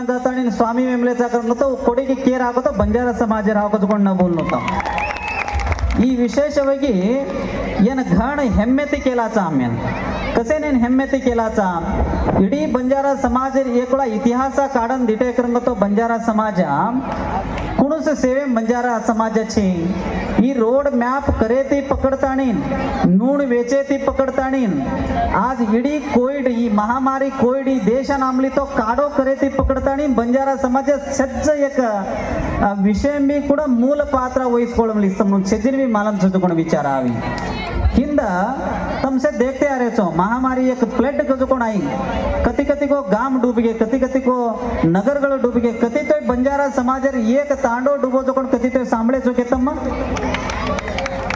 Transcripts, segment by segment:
जातानी स्वामी मेमलेचा करतो ಕೊಡಿಗೆ ಕೇರ್ ಆಗೋದು ಬಂಜಾರ ಸಮಾಜ ಹಾಕೋದುಕೊಂಡು ನಾವು बोलतो ಈ ವಿಶೇಷವಾಗಿ ಏನು घण ಹೆಮ್ಮೆತಿ केलाचा आम्ही कसे ने ಹೆಮ್ಮೆತಿ केलाचा इडी बंजारा समाज एकला इतिहास काढून दिटे करतो बंजारा समाज कुणूस सेवे बंजारा समाजाची ही रोड मॅप करे ती पकडतानी नूण वेचे ती पकडतानी आज इडी कोविड ही महामारी कोविड ही देशानामली तो काढो करे ती पकडतानी बंजारा समाज सज्ज एक विषय मी कुठं मूल पात्र वहिस्ಕೊಳ್ಳಲಿ म्हणून सज्जन मी मालम चुकून विचारावी हिंद तुमसे देखते आ रहे छो महामारी एक फ्लड कजुकोण आई कति कति को गाम डूब गए कति कति को नगर डूब गए कति तो बंजारा समाज एक तांडो डूबो जोकोण कति तो सांभळे चुके तम्म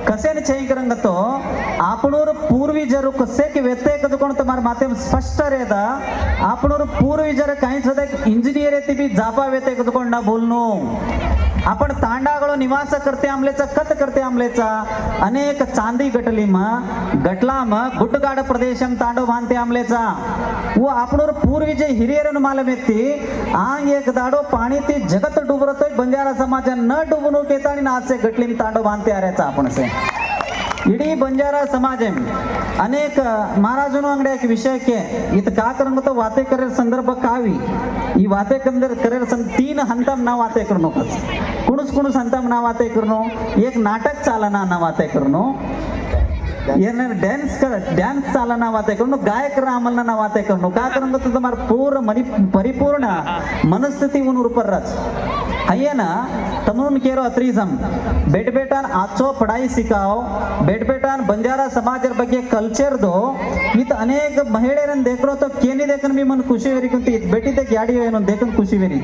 कसे करंगतो आपणूर पूर्वीजरू कसे की व्यत्यय कजुकोण तुम्हारे माध्यम स्पष्ट रहेदा आपणूर पूर्वीजर काही सदा इंजिनियर येते बी जापा व्यत्यय कजुकोण ना बोलनो आपण तांडागळो निवास करते आमलेचा कत करते आमलेचा अनेक चांदी गटलाम गुड्डगाड प्रदेशम तांडो बांधते आमलेचा व आपणोर पूर्वी जे हिरियरन मालम येते आंग एक दाडो पाणी ते जगत डुबरतोय बंजारा समाज न डुबून येता आणि नाचे गटलीम तांडो बांधते आऱ्याचा आपण से इडी बंजारा समाज अनेक महाराजनो अंगड़े एक विषय के इत का करेंगे तो वाते करे संदर्भ कावी ई वाते करे तीन हंतम ना वाते करनो कुणूस कुणूस हंतम ना वाते करनो एक नाटक चालना ना वाते करनो डांस चालना वाते करनो गायक रामलना ना वाते करनो का करेंगे तो तुम्हार पूर्ण परिपूर्ण मनस्थिति उन ऊपर रच है ना तमून केरो अत्रीजम बेट बेटान आचो पढ़ाई सिखाओ बेट बेटान बंजारा समाज ಬಗ್ಗೆ कल्चर दो इत अनेक महिಳೆಯರನ್ನು देखरो तो केनी देखन भी मन खुशी वेरी कुंती बेटी ते गाड़ी ಏನು देखन खुशी वेरी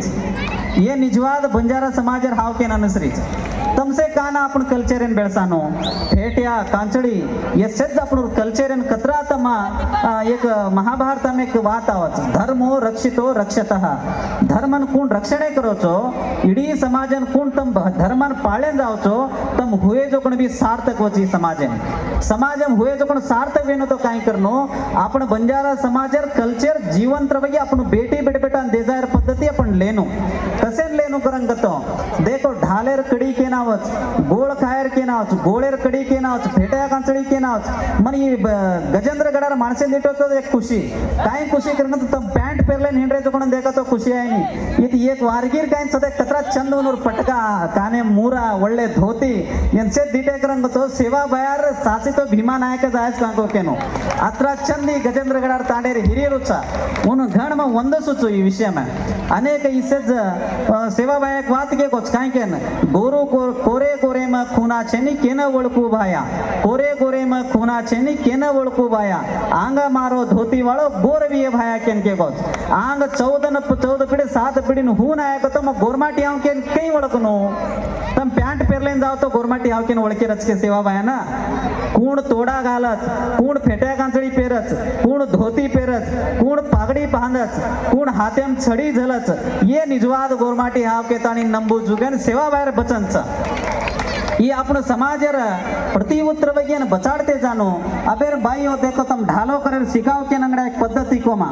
ये निजवाद बंजारा समाज हाव के नसरी तमसे काना आपण कल्चर इन बेळसानो फेट्या कांचडी ये सज्ज आपण कल्चर इन कतरा तमा एक महाभारत में एक बात आवच धर्मो रक्षितो रक्षतः धर्मन कोण रक्षणे करोचो इडी समाजन कोण तम धर्मन पाळेन जावचो तम हुए जो कोण भी सार्थक वची समाजन हुए जो कोण सार्थक वेनो तो काय करनो आपण बंजारा समाजर कल्चर जीवंत रवगी आपण बेटी बेटा देजायर पद्धती आपण लेनो कसे लेनो करंगतो देखो ढालेर कडी के नावच गोळ खायर के नावच गोळेर कडी के नावच फेट्या कांचळी के नावच मन ई गजेंद्र गडार माणसे दिटोतो एक खुशी काय खुशी करन तम पॅन्ट पेरलेन हिंड्रे जो कोण देखतो खुशी आहे नी इति एक वारगीर काय सदा कतरा चंदवनूर पटका काने मूरा ಒಳ್ಳೆ धोती ಎಂसे दिटे करंगतो सेवा बयार साची तो भीमा नायक जायस कांको केनो अत्रा चंदी गजेंद्र गडार तांडेर हिरियरुचा उन घण म ಒಂದ ಸುಚು ಈ ವಿಷಯ में अनेक इसेज सेवा बायक वात के कोच काय केन गोरू कोरे कोरे म खूना छेनी केन ओळखू भाया कोरे कोरे म खूना छेनी केन ओळखू भाया आंग मारो धोती वाळो गोरवीय भाया केन के कोच आंग 14 पिढी 7 पिढीन हून आयक तो मग गोरमाटी आव केन कई ओळखनो तम पॅन्ट पेरलेन जाव तो गोरमाटी आव केन ओळखे रचके सेवा बाया ना कोण तोडा घालत कोण फेट्या कांचळी पेरच कोण धोती पेरच कोण पागडी बांधच कोण हातेम छडी झलच ये निजवाद गोरमाटी हाव केतानी नंबू जुगन सेवा बाहेर बचनच ये आपण समाजर प्रति उत्तर बगेन बचाड़ते जानो अबेर बाईओ देखो तम ढालो करेल सिखाव के अंगड़ा एक पद्धति कोमा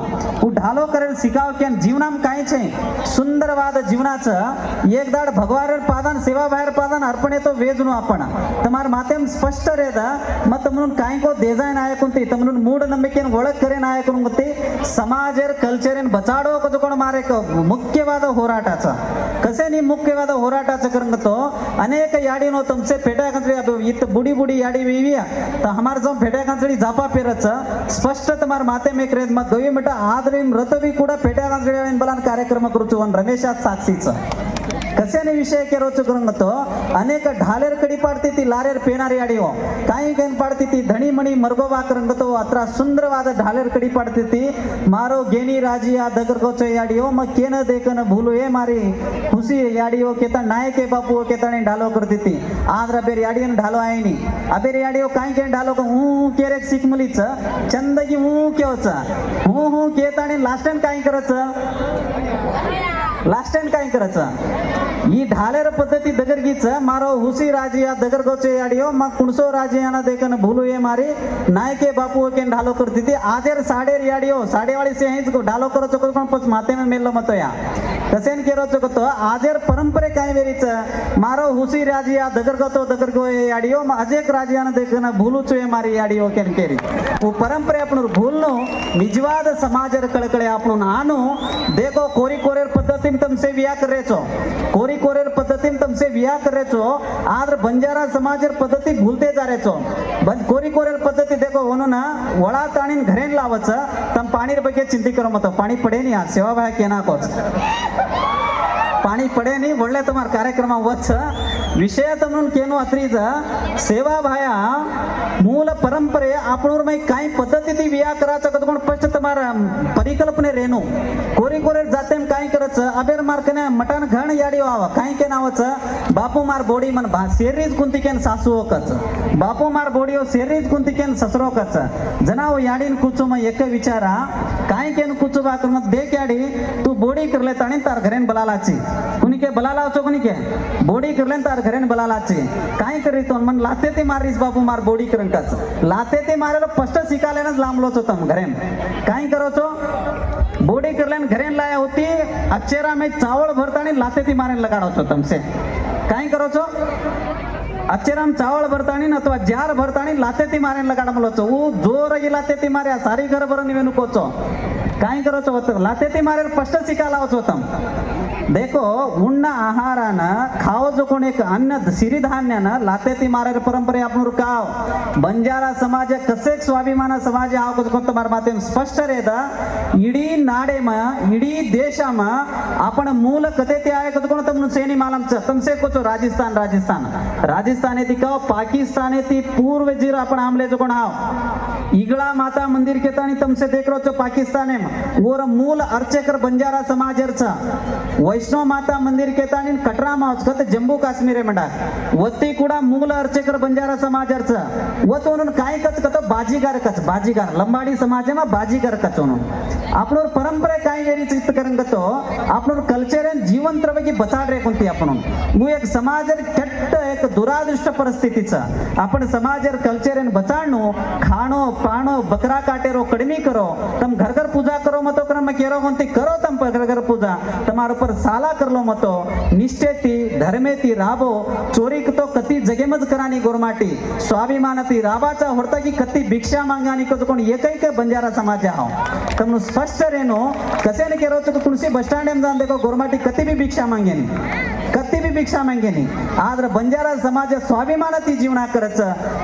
उ ढालो करेल सिखाव के जीवनाम काय छे सुंदरवाद जीवनाचं एक दाड भगवान पादान सेवा बाहेर पादान अर्पणे तो वेजनो आपण तमार माध्यम स्पष्ट रेदा मत म्हणून काय को देजाय नायक कुंती त म्हणून मूड नंबिकेन ओळख करे नायक कुंती समाजर कल्चरेन बचाडो को कोण मारे मुख्यवाद होराटाचा कसे नि मुख्यवाद होराटाचं करंगतो अनेक याडीनो तुमसे फेट्या कांचळी इत बुडी बुडी याडी वेविया तर हमार जो फेट्या कांचळी जापा पेरच स्पष्ट तमार माते में क्रेज मत दोई मट आदरीम रतवी कुडा फेट्या कांचळी बलान कार्यक्रम करूचो वन रमेशात साक्षीच कशाने विषय के रोच करंगतो अनेक ढालेर कडी पाडती ती लारेर पेनारी आडिओ काही केन पाडती ती धणी मणी मरगोबा करंगतो अत्रा सुंदरवाद ढालेर कडी पाडती ती मारो गेनी राजिया दगर गोचो याडिओ म केन देखन भूलू ए मारी खुशी याडिओ केता नायके बापू केताने ढालो करती ती आद्र बेर याडियन ढालो आईनी अबेर याडिओ काही केन ढालो को हूं केरेक सिकमलीच चंदगी हूं केवच हूं केताने लास्टन काही करच लास्ट टाइम काय करायचं ಈ ढालेर पद्धती दगरगीच मारो हुसी राजिया दगर गोचे याडियो मग कुणसो राजियाना देखन भूलू ये मारी नायके बापू के ढालो करती थी आधेर साडेर याडियो साडेवाड़ी से हिंच को ढालो करो चको पण पच माते में मेलो मतो या कसेन केरोच गोतो आजेर परंपरे काय वेरीच मारो हुसी राजिया दगर गतो दगर गोये याडियो अजेक राजियान देखना भूलू चुये मारी याडियो केन केरी वो परंपरे आपण भूलनो निजवाद समाजर कळकळे आपण नानु देखो कोरी कोरेर पद्धतीन तमसे विया करेचो कोरी कोरेर पद्धतीन तमसे विया करेचो आद्र बंजारा समाजर पद्धती भूलते जारेचो कोरी कोरेर पद्धती देखो ओनोना वळा ताणीन घरेन लावच तम पाणीर ಬಗ್ಗೆ ಚಿಂತೆ करो मत पाणी पडे नहीं आ सेवा भाई केना कोच पाणी पडे नहीं ಒಳ್ಳೆ तुम्हार कार्यक्रम वच विषय तमन केनो अत्रीज सेवा भाया मूल परंपरे आपणूर मै काही पद्धती ती विया करायचं कदकोण फक्त तुम्हारा परिकल्पने रेनो कोरी कोरे जाते काय करायचं अबेर मार्कने मटन घण याडी व्हावा काही के नावाचं बापू मार बोडी मन सेरीज कुंती केन सासू कच बापू मार बोडी हो सेरीज कुंती केन ससरो कच जनाव याडीन कुचो म एक विचारा काय केन कुचो बाकर मत देख याडी तू बोडी करले ताणी तार घरेन बलालाची कुणी के बलालावचो कुणी के बोडी करले तार घरेन बलालाची काय करी तो मन लाते ते मारीस बापू मार बोडी करन कच लाते ते मारेला स्पष्ट शिकालेनच लांबलोच तम घरेन काय करोचो बोडी करलेन घरेन लाया होती अचेरा में चावल भरतानी लाते ती मारेन लगाडोचो तमसे काय करोचो अचेराम चावल भरतानी अथवा जार भरतानी लाते ती मारेन लगाडमलोचो वो जोरगी लाते ती मारे सारी घर भर निवेनु कोचो काय करोचो लाते ती मारेल स्पष्ट शिकालावचो तम देखो उಣ್ಣ आहारान खाओ जो कोण एक अन्न सिरिधान्यान लाते ती मारेर परंपरे आपण काव बंजारा समाज कसे स्वाभिमान समाज आव तुम्हार माते स्पष्ट रेद इडी नाडेम इडी देशम आपण मूल कते ते आहे कोण तम सेनी मालम तमसे कोचो राजस्थान राजस्थान राजस्थान येती का पाकिस्तान येती पूर्व जीर आपण आमले जो कोण हाव इगळा माता मंदिर केतानी तमसे देख रो चो पाकिस्तान ओर मूल अर्चकर बंजारा समाजरचा वैष्णव माता मंदिर केतानी कटरा मावच कत जम्मू काश्मीर मंडा वत्ती कुडा मूल अर्चकर बंजारा समाजरचा वत म्हणून काय कच कत बाजीगार लंबाडी समाज मा बाजीगार कच म्हणून आपण परंपरे काय वेरी चित्त करंगतो आपण कल्चर जीवंत रवगी बचाड रे कोणती आपण वो एक समाजर ಕೆಟ್ಟ एक दुरादृष्ट परिस्थितीचा आपण समाजर कल्चर बचाडनो खाणो पाणो बकरा काटेरो कड़मी करो तम घर घर पूजा करो मतो क्रम केरो कोणती करो तम घर घर पूजा तमार ऊपर साला करलो मतो निष्ठेती धर्मेती राबो चोरी तो कती जगेमज करानी गोरमाटी स्वाभिमानती राबाचा होता की कती भिक्षा मांगानी को कोण एकैक बंजारा समाज हाव तमनु स्पष्ट रेनो कसेने केरो तो तुलसी बस स्टैंड में जान देखो गोरमाटी कती भी भिक्षा मांगेनी आद्र बंजारा समाज स्वाभिमानाती जीवना करच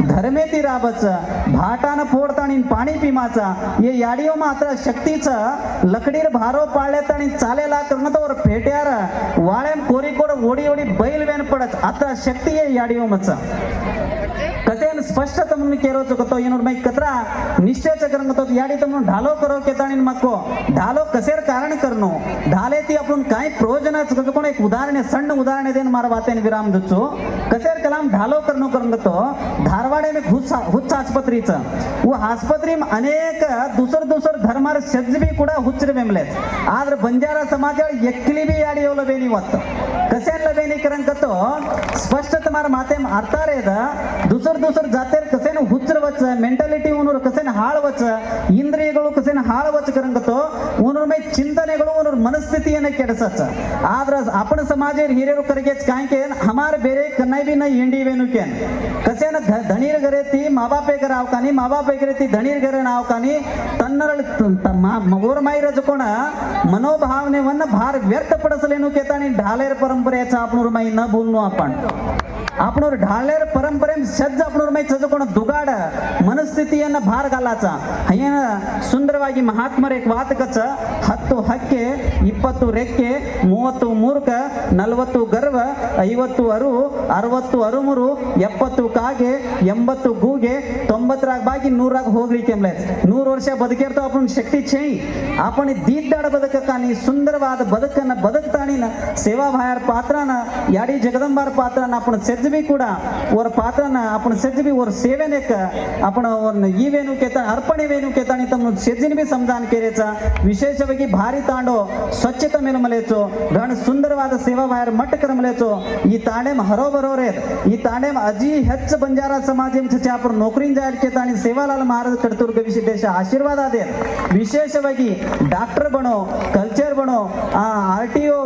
धर्मेती राबच भाटान फोडतानी पाणी पिमाचा ये याडियो मात्र शक्तीच लकडीर भारो पाळलेतानी चालेला करणं तर फेट्यार वाळेम कोरीकोड ओडी ओडी बैल वेन पडत आता शक्ती ये याडियो मच कसेन स्पष्ट तमन केरो चकतो येनोर मै कतरा निश्चय चकरंग तो याडी तमन ढालो करो केतानी मक्को ढालो कसेर कारण करनो ढाले ती आपण काय प्रयोजन कोण एक उदाहरण सಣ್ಣ उदाहरण देन मार बातेन विराम दुचो कसेर कलाम ढालो करनो करंग तो धारवाडे में हुच्च आस्पत्रीच वो आस्पत्री में अनेक दुसर धर्मार सज्ज भी कुडा हुच्चर बेमले आद्र बंजारा समाज एकली भी याडी योल बेनी वत कसेन लबेनी करंग तो स्पष्ट तमार माते अर्थारेद दुसर जातेर कसेन हुच्चर वच मेंटालिटी उनोर कसेन हाळ वच इंद्रियಗಳು कसेन हाळ वच करंग तो उनोर में चिंतनेಗಳು उनोर मनस्थितियನ್ನ ಕೆಡಸच आद्र आपण समाजेर हिरेरो करगेच काय केन हमार बेरे कन्नाई भी नहीं हिंडी वेनु केन कसेन धनीर घरे ती माँ बापे घर आव कानी माँ बापे घरे ती धनीर घरे नाव कानी तन्नरल मगोर माई रजकोण मनोभावने वन भार व्यर्थ पडसलेनु केतानी ढालेर परंपरेचा आपणूर माई न बोलनो आपण ढालेर परंपरे सज्ज आपण मೈ ಚಜಕೋಣ ದುಗಾಡ ಮನಸ್ಥಿತಿಯನ್ನ ಭಾರ ಗಾಲಾचा ಹಯ್ಯನ ಸುಂದರವಾಗಿ ಮಹಾತ್ಮರ एक वात कच 10 ಹಕ್ಕೆ 20 ರೆಕ್ಕೆ 30 ಮೂರ್ಖ 40 ಗರ್ವ 50 ಅರು 60 ಅರುಮುರು 70 ಕಾಗೆ 80 ಗೂಗೆ 90 ರಾಗ ಬಾಗಿ 100 ರಾಗ ಹೋಗ್ರಿ ಕೆಮ್ಲೆ 100 ವರ್ಷ ಬದುಕಿರ್ತಾವ आपण ಶಕ್ತಿ छई आपण दीदाड ಬದುಕಕಾನಿ ಸುಂದರವಾದ ಬದುಕನ್ನ ಬದುಕತಾಣಿನ ಸೇವಾ ಭಾಯರ್ पात्रान याडी जगदंबार पात्रान आपण सेजबी ಕೂಡ और पात्रान आपण सेजबी और सेवेनेक आपण ಈ ವೇನು ಕೇತ ಅರ್ಪಣೆ ವೇನು ಕೇತಾನಿ ತಮ್ಮ सेजिन बी समजान केरेचा विशेषವಾಗಿ ಭಾರಿ ತಾಂಡೋ ಸ್ವಚ್ಛತೆ ಮೇಲೆ ಮಲೇಚೋ घण सुंदरवाद सेवा बाहेर मट करमलेचो ಈ तांडेम हरोबरोरे ಈ तांडेम अजी ಹೆಚ್ಚ बंजारा समाजेम छचे आपण नोकरीन जाहीर केतानी सेवालाल महाराज कडतुर्ग विशेष आशीर्वाद आदे विशेषವಾಗಿ डॉक्टर बनो कल्चर बनो RTO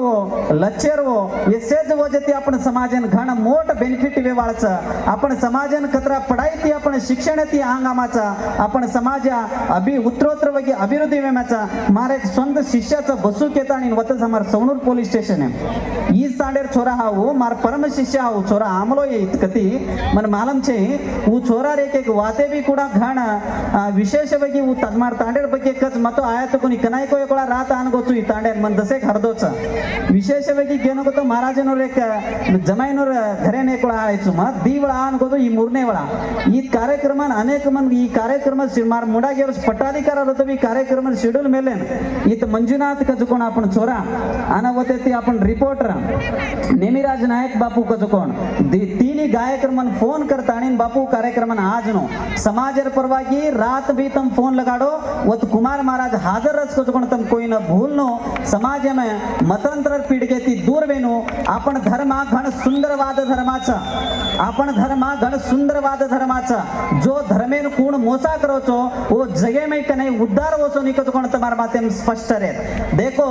लच्चर वो एसेज वो जती आपण समाजन घण मोठ बेनिफिट वेवाळच आपण समाजन कतरा पढाई आपण शिक्षणाती अंगामाचा आपण समाज उत्तरोत्तरವಾಗಿ अभिवृद्धी वेमाचा मारे एक स्ವಂತ शिष्याचा बसू केतानी वत हमार सवणूर पोलीस स्टेशन है ई तांडेर छोरा हाऊ मार परम शिष्य हाऊ छोरा आमलो ये इतकती मन मालम छे वो छोरा रे एक वाते भी ಕೂಡ घण विशेषವಾಗಿ वो तमार तांडेर ಬಗ್ಗೆ कच मतो आया कोणी कनाय कोय कोळा रात अनगोचू ई तांडेर मन दसे हरदोच विशेषವಾಗಿ ಏನು ಗೊತ್ತಾ ಮಹಾರಾಜನವರು एक जमाईनवर घरेने कोळा आयचू म दीवळा अनगोचू ई ಮೂರನೇ वळा ಈ ಕಾರ್ಯಕ್ರಮ अनेक मन ಈ ಕಾರ್ಯಕ್ರಮ मार मुडागेवर पट्टाधिकार होतो ಈ ಕಾರ್ಯಕ್ರಮ शेड्यूल मेले इथ मंजुनाथ कचकोण आपण छोरा अनावते ती आपण रिपोर्टर नेमिराज नायक बापू कचकोण तिनी गायक मन फोन करता आणि बापू कार्यक्रम आज नो समाजर परवागी रात भी तम फोन लगाडो वत कुमार महाराज हाजर रच कचकोण तम कोई न भूल नो समाज में मतंत्र पीडके ती दूर वेनो आपण धर्म घण सुंदरवाद धर्माचा आपण धर्म घण सुंदरवाद धर्माचा जो धर्मेन कोण मोसा करोचो वो जगे में कने उद्धार होसो निकतकोण तमार माध्यम स्पष्ट रे देखो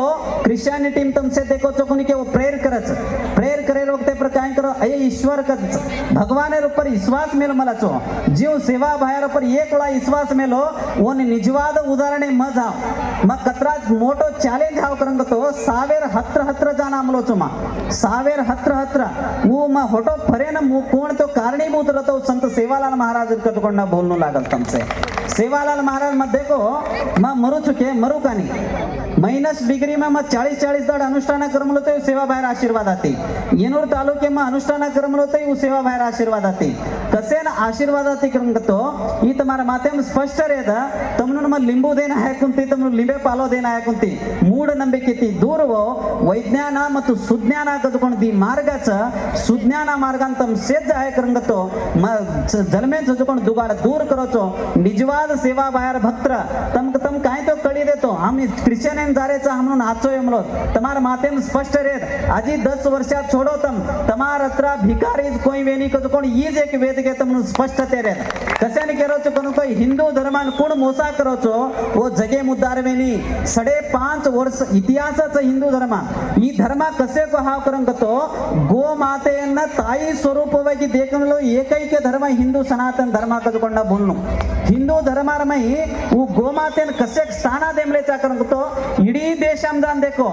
क्रिश्चियनिटी में तुमसे देखो तो कोनी के वो प्रेयर करे रोकते पर काय करो अये ईश्वर कच भगवान ऊपर विश्वास मेल मलाचो जीव सेवा बाहेर पर एक वेळा विश्वास मेलो वो निजवाद उदाहरण मजा म कतरा मोटो चॅलेंज हाव करंगतो 1000 ಹತ್ರ ಜನ ಆಮಲೋಚು ಮ 1000 ಹತ್ರ वो म होटो फरेन मु कोण तो कारणीभूत रहतो संत सेवालाल महाराज कतकोण बोलनो लागल तमसे सेवालाल महाराज मत देखो म मरू चुके मरू कानी माइनस डिग्री में 40 दड अनुष्ठान करमलोते सेवा बाहेर आशीर्वाद आते येनूर तालुके में अनुष्ठान करमलोते सेवा बाहेर आशीर्वाद आते कसे ना आशीर्वाद आते करंगतो ई तुम्हारा माध्यम स्पष्ट रेदा तमनु म लिंबू देना है कुंती तमनु लिंबे पालो देना है कुंती मूढ ನಂಬಿಕೆ ती दूर वो वैज्ञान ಮತ್ತು ಸುಜ್ಞಾನ ಕದಕೊಂಡು दी मार्गाच सुज्ञान मार्गान तम सेज आहे करंगतो जन्मे जजಕೊಂಡು दुगाड दूर करोचो निजवाद सेवा बाहेर भक्त तम काय तो कडी देतो आम्ही क्रिश्चियन जारेचा म्हणून आचो यमलो तमार मातेम स्पष्ट रेत आजी 10 वर्षात छोडो तमार हत्र भिकारी कोई वेनी कजकोण ईज एक वेद के तमनु स्पष्टते रेत कशाने केरोचो कोण कोई हिंदू धर्मान कोण मोसा करोचो वो जगे मुद्दार वेनी 5.5 वर्ष इतिहासाचा हिंदू धर्म ಈ ಧರ್ಮ ಕಸೆ को हाव करंगतो गो ಮಾತೆಯನ್ನ ತಾಯಿ ಸ್ವರೂಪವಾಗಿ देखनलो ಏಕೈಕ ಧರ್ಮ ಹಿಂದೂ ಸನಾತನ ಧರ್ಮ ಕದಕೊಂಡ बोलनो हिंदू धर्मारमई वो गोमातेन कसे स्थाना देमले चा करंगतो इडी देशामदान देखो